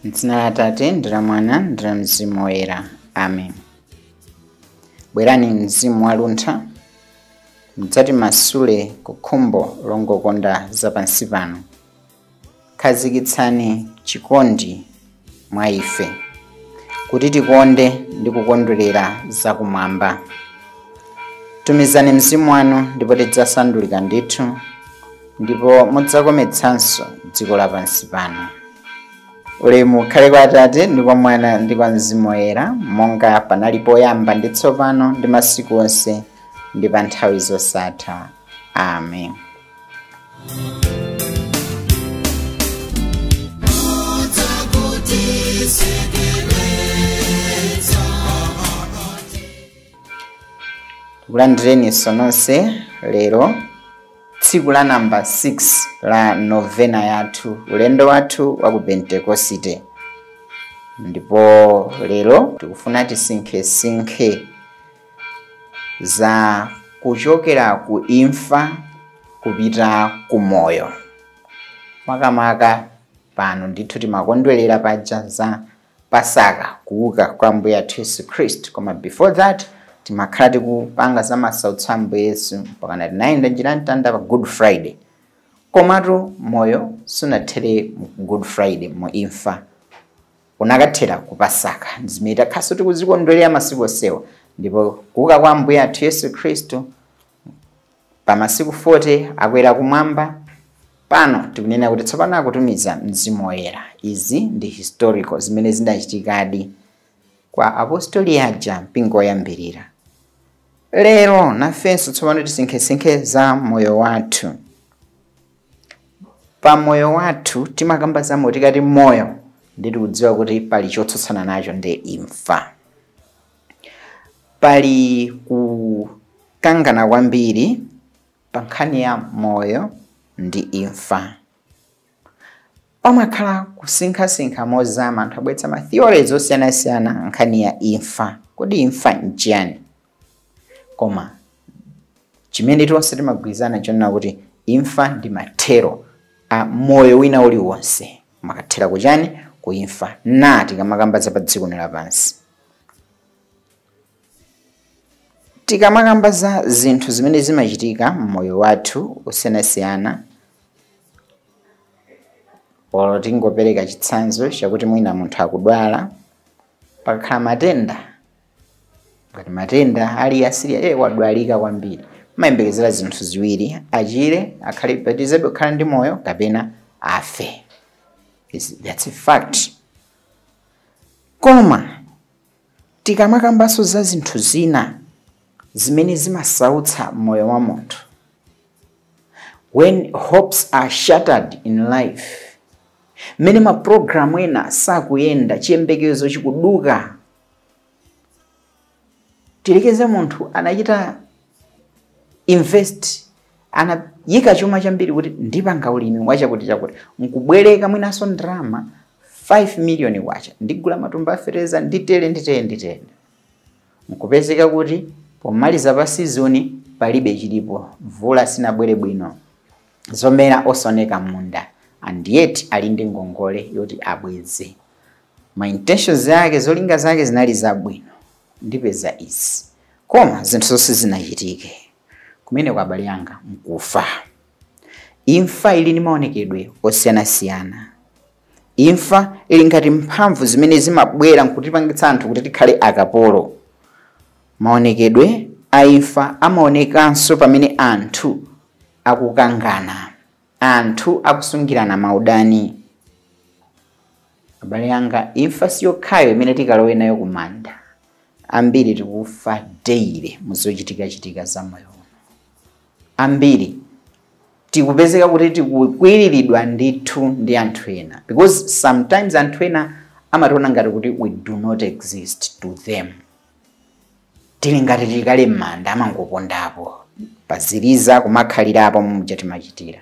M'dzina la Atate ndi la Mwana ndi la Mzimu Woyera. Amen. Bwerani mzimu waluntha mudzati masule ku khumbo longokonda zapansi pano. Khazikitsani chikondi mwa ife kuti tikonde ndi kukondwerera zakumwamba. Tumizani mzimu wanu ndipo tidzasandulika ndithu ndipo mudzakometsanso dziko lapansi pano. Ulemu ukhale kwa Atate ndi kwa Mwana ndi kwa Mzimu Woyera, monga panali poyamba ndi tsopano ndi masiku onse ndi pa nthawi zosatha. Amen. Kulandireni sononse lero tsiku la namba 6 la novena yathu, ulendo wathu wa ku Pentekosite. Ndipo lero tikufuna tisinkhesinkhe za kuchokera ku imfa kupita ku moyo. Makamaka pano ndithu timakondwerera paja za Pasaka, kuuka kwa Ambuye athu Yesu Khristu. Koma before that timakhala tikupanga za masautso a Ambuye Yesu mpakana tinayenda njira mtanda pa Good Friday. Komatu moyo sunathere mu Good Friday, mu imfa unakathera ku Pasaka. Zimene takhaso tikuzikondwerera masiku onsewa. Ndipo kuuka kwa Ambuye athu Yesu Khristu pa masiku 40 akwera kumwamba. Pano tikunena kuti tsopano akutumiza Mzimu Woyera. Izi ndi historical zimene zinachitikadi kwa apostoli aja mpingo woyambirira. Lero nafenso tsopano tisinkhesinkhe za moyo wathu. Pa moyo wathu timakamba za tikati moyo nditi kudziwa kuti pali chotsutsana nacho ndi imfa. Pali kukangana kwambiri pa nkhani ya moyo ndi imfa. Pamakhala kusinkhasinkha mozama anthu abweretsa ma theories osiyanasiyana nkhani ya imfa. Kodi imfa nchiyani? Koma chimene tonse timagwirizana chonena kuti imfa ndi mathero a moyo wina uliwonse. Makathera kuchani? Ku imfa. Tikamakamba za pa dziko lapansi. Tikamakamba za zinthu zimene zimachitika mmoyo wathu osiyanasiyana, olo tingopereka chitsanzo chakuti mwina munthu akudwala, pakakhala matenda. Ngati matenda ali asiriya, wadwalika kwambiri, mayembekezera zinthu ziwiri: achire, akhale batizedwe, kukhala ndi moyo, kapena afe. That's a fact. Koma tikamakambanso za zinthu zina zimene zimasautsa moyo wa munthu, when hopes are shattered in life, mene maprogramu ena sakuyenda, chiyembekezo chikuduka, tilekeze munthu anachita invest, anayika chuma chambiri kuti ndipanga ulimi wachakuti chakuti, nkubwereka mwinaso ndrama 5 million kwacha, ndigula matumba afereza, nditere. Nkupezeka kuti pomaliza pa season palibe chilipo, mvula sinabwere bwino, zomera osoneka munda, and yet ali ndi ngongole yoti abweze. Ma intentions zake, zolinga zake zinali zabwino, ndipeza izi. Koma zinthu zonse zinachitike. Kumene kwa abale yanga mkufa. Imfa ili ni maonekedwe osiyanasiyana. Imfa ili ngati mphamvu zimene zimabwera nkutipangitsa anthu kuti tikhale akapolo. Maonekedwe a imfa amaonekanso pamene anthu akukangana, anthu akusungirana maudani. Abale yanga, imfa siyokhayo imene tikalowe nayo kumanda. Ambiri tikufa daily muzochitika za moyo. Ambiri tikupezeka kuti tikukwiriridwa ndithu ndi anthu ena, because sometimes anthu ena amationa ngati kuti we do not exist to them. Tili ngati tikale m'manda, amangopondapo paziriza kumakhalirapo mumuja timachitira.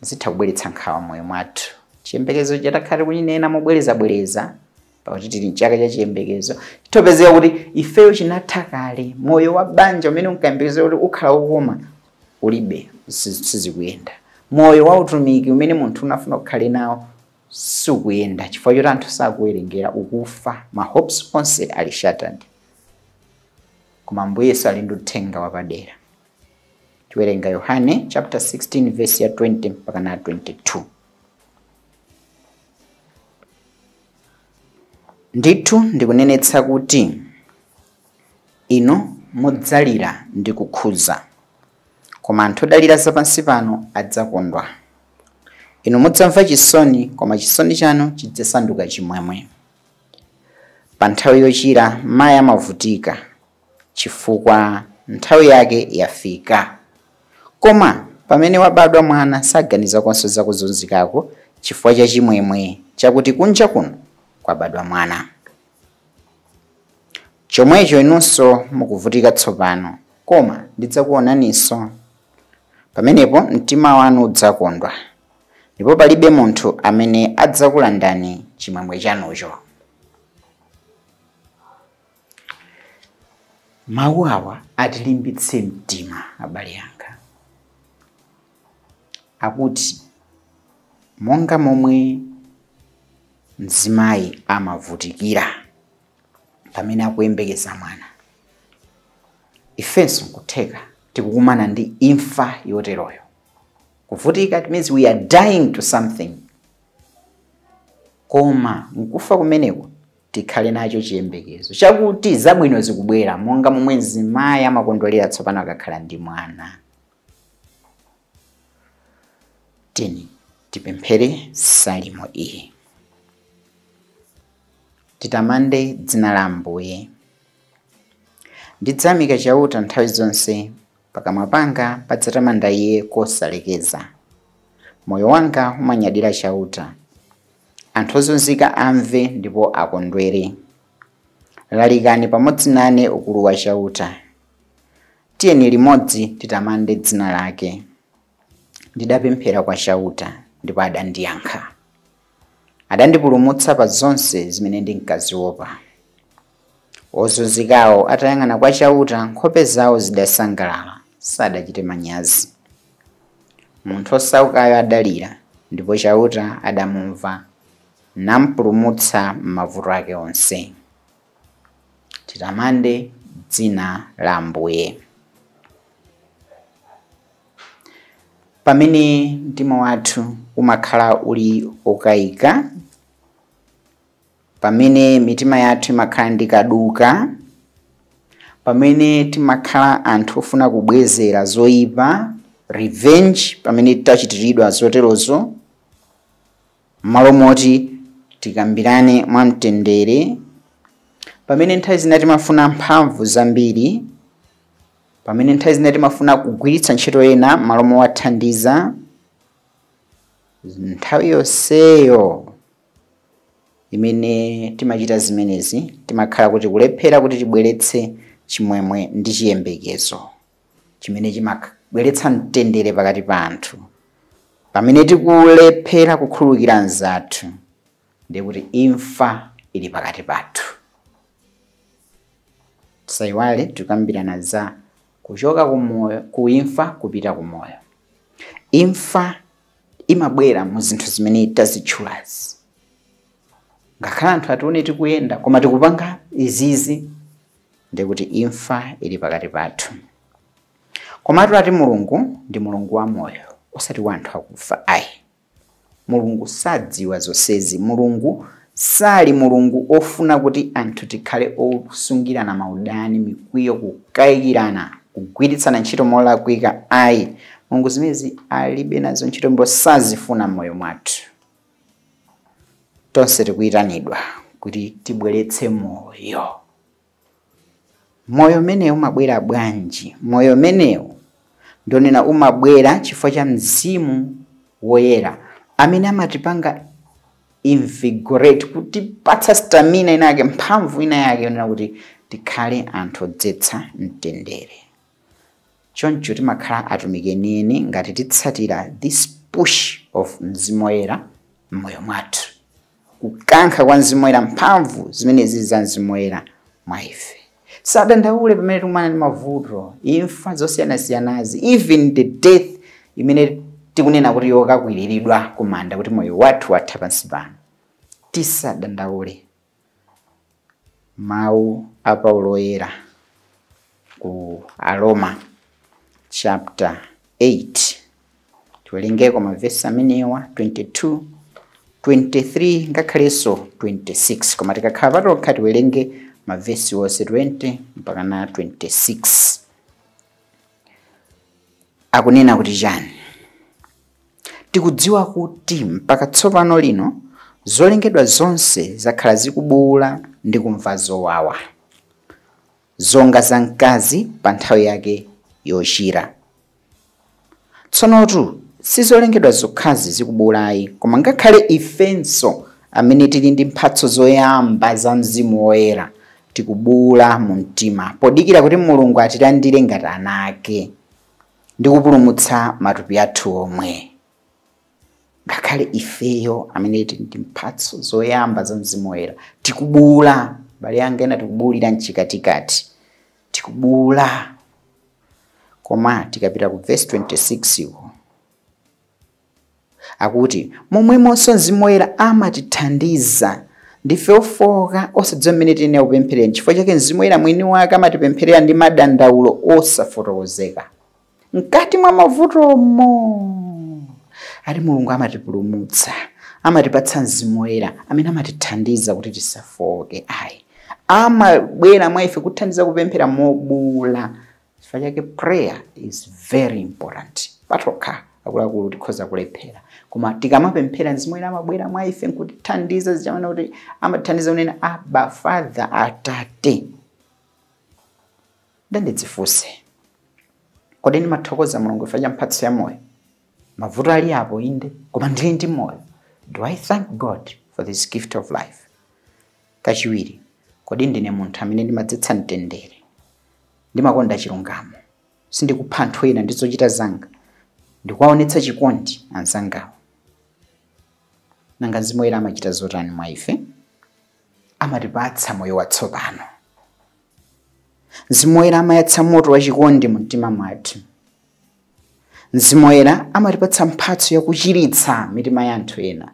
Zitha kubweretsa nkhawa moyo mwathu. Chiyembekezo chatakhala kuninena mobwereza pakuti tili mchaka cha chiyembekezo, titopezeka kuti ifeyo chinatha kale. Moyo wa banja umene unkayembekezera kuti ukhala ukoma ulibe, sizikuyenda. Moyo wa utumiki umene munthu unafuna kukhale nawo sukuyenda chifukwa choti anthu sakuwerengera ukufa, ma hopes onse ali shattered. Koma Ambuye Yesu ali ndi uthenga wapadera. Tiwerenga Yohane chapter 16 verse ya 20 mpaka na 22. Ndithu ndikunenetsa kuti ino mudzalira ndi kukhuza, koma anthu odalira zapansi pano adzakondwa. Inu mudzamva chisoni, koma chisoni chanu chidzasanduka chimwemwe. Pa nthawi yochira mayi amavutika chifukwa nthawi yake yafika. Koma pamene wabadwa mwana saganiza konse za kuzunzikako chifukwa cha chimwemwe chakuti kunja kuno kwabadwa mwana. Chomwecho inunso mukuvutika tsopano, koma ndidzakuonaninso. Pamenepo mtima wanu udzakondwa, ndipo palibe munthu amene adzakulandani chimwemwe chanucho. Mawu awa atilimbitse mtima abale anga. Akuti monga momwe mzimayi amavutikira pamene akuyembekeza mwana, ifenso nkutheka tikukumana ndi imfa yoteroyo. Kuvutika it means we are dying to something. Koma nkufa kumeneko tikhale nacho chiyembekezo chakuti zabwino zikubwera monga momwe mzimayi amakondwelera tsopano akakhala ndi mwana. Tini tipemphere salimo iyi. Titamande dzina la Ambuye. Ndidzamika chauta nthawi zonse, pakamwa panga padzatamanda Iye kosalekeza. Moyo wanga umanyadira chauta. Anthu ozunzika amve ndipo akondwere. Lalikani pamodzi nane ukulu wa chauta. Tiyeni limodzi titamande dzina lake. Ndidapemphera kwa chauta ndipo adandiyankha. Adandipulumutsa pa zonse zimene ndinkaziopa. Ozunzikawo atayang'ana kwa chauta, nkhope zawo zidasangalala, sadachite manyazi. Munthu osaukayo adalira, ndipo chauta adamumva nampulumutsa m'mavuto ake onse. Titamande dzina la Ambuye. Pamene mtima wathu umakhala uli okayika, pamene mitima yathu imakhala ndi kaduka, pamene timakhala anthu ofuna kubwezera zoyipa, revenge, pamene tachitiridwa zoterozo, malo moti tikambirane mwamtendere, pamene nthawi zina timafuna mphamvu zambiri, pamene nthawi zina timafuna kugwiritsa ntchito ena malo mowathandiza, nthawi yonseyo imene timachita zimenezi timakhala kuti kulephera kuti tibweretse chimwemwe ndi chiyembekezo chimene chimabweretsa mtendere pakati pa anthu. Pamene tikulephera kukhululukira anzathu, ndi kuti imfa ili pakati pathu. Tisayiwale tikambirana za kuchoka kumoyo, kuimfa kupita kumoyo. Imfa imabwera mu zinthu zimene tazitchulazi. Ngakhala anthu atione tikuyenda koma tikupanga izizi, ndi kuti imfa ili pakati pathu. Komatu ati Mulungu ndi Mulungu wa moyo, osati wa anthu akufa ayi. Mulungu sadziwa zonsezi. Mulungu sali Mulungu ofuna kuti anthu tikhale osungirana maudani, mikwiyo, kukayikirana, kugwiritsana ntchito molakwika ayi. Mulungu zimezi alibe nazo ntchito ndipo sazifuna m'moyo mwathu. Tonse tikuyitanidwa kuti tibweretse moyo. Moyo umenewu umabwera bwanji? Moyo umenewu ndionena umabwera chifukwa cha Mzimu Woyera amene amatipanga invigorate, kuti patsa stamina ina yake, mphamvu ina yake yonena kuti tikhale anthu odzetsa mtendere. Choncho timakhala atumiki nini ngati titsatira this push of Mzimu Woyera m'moyo mwathu. Kukankha kwa Mzimu Woyera, mphamvu zimenezi za Mzimu Woyera mwa ife. Sadandaule pamene tikumana ndi mavuto, imfa zosiyanasiyanazi, even the death imene tikunena kuti yokakwiriridwa kumanda kuti moyo wathu watha pansi pano. Tisadandaule. Mawu a Paulo oyera ku Aroma chapter 8 tiwerengeko mavesi amenewa 22, 23 ngakhalenso 26, koma tikakhala patokha tiwerenge mavesi wonse 20 mpaka na 26. Akunena kuti chani? Tikudziwa kuti mpaka tsopano lino zolengedwa zonse zakhala zikubuwula ndi kumva zowawa, zonga za mkazi pa nthawi yake yochira. Tsonotu sizolengedwa zokhazi zikubuwulayi, koma ngakhale ifenso amene tili ndi mphatso zoyamba za Mzimu Woyera tikubuwula mu mtima podikira kuti Mulungu atilandire ngati ana ake ndi kupulumutsa matupi athu omwe. Ngakhale ifeyo amene tili ndi mphatso zoyamba za Mzimu Woyera tikubuwula. Bale yanga ena tikubuwulira mchikatikati, tikubuwula. Koma tikapita ku verse 26 uko akuti momwemonso Mzimu Woyera amatithandiza ndife ofoka osadziwa mmene tine kupempherera. Chifukwa chake Mzimu Woyera mwini wake amatipempherera ndi madandaulo osafotokozeka. Mkati mwa mavutomo ali Mulungu amatipulumutsa, amatipatsa Mzimu Woyera amene amatithandiza kuti tisafoke. Amabwera mwa ife kuthandiza kupemphera mobuwula. Chifukwa chake prayer is very important. Patokha akuluakulu tikhoza kulephera, koma tikamapemphera Mzimu Woyera amabwera mwa ife nkutithandiza zichamaona kuti amatithandiza kunena Abba Father, Atate. Ndandidzifunse, kodi ndimathokoza Mulungu chifukwa cha mphatso ya moyo? Mavuto ali apo inde, koma ndili ndi moyo. Do I thank God for this gift of life? Kachiwiri, kodi ndine munthu amene ndimadzetsa mtendere, ndimakonda chilungamo, sindikupha anthu ena ndi zochita zanga, ndikuwaonetsa chikondi anzangawo? Nanga Mzimu Woyera amachita zotani mwa ife? Amatipatsa moyo watsopano. Mzimu Woyera amayatsa moto wa chikondi mu mtima mwathu. Mzimu Woyera amatipatsa mphatso yakuchiritsa mitima ya anthu ena.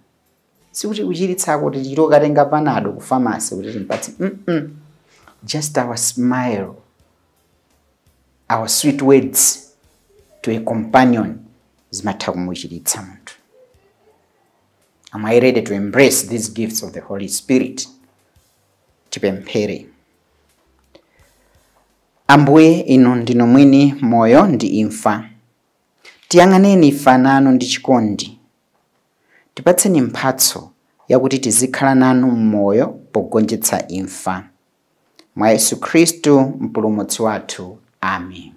Sikuti kuchiritsa kuti tilokatenga panado ku pharmacy kuti timpatse. Just our smile, our sweet words to a companion zimatha kumuchiritsa munthu. Am I ready to embrace these gifts of the Holy Spirit? Tipemphere. Ambuye, inu ndinu mwini moyo ndi imfa. Tiyang'aneni ife nanu ndi chikondi. Tipatseni mphatso yakuti tizikhala nanu mmoyo pogonjetsa imfa. Mwa Yesu Khristu mpulumutsi wathu. Amen.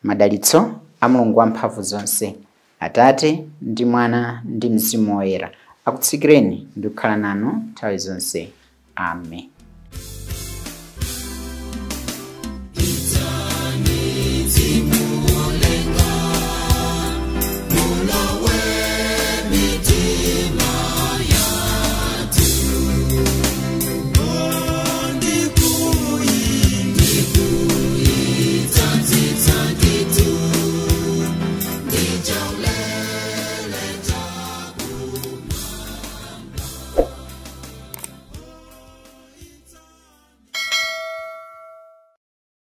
Madalitso a Mulungu wamphamvu zonse, Atate ndi Mwana ndi Mzimu Woyera akutsikireni ndi kukhala nanu nthawi zonse. Amen.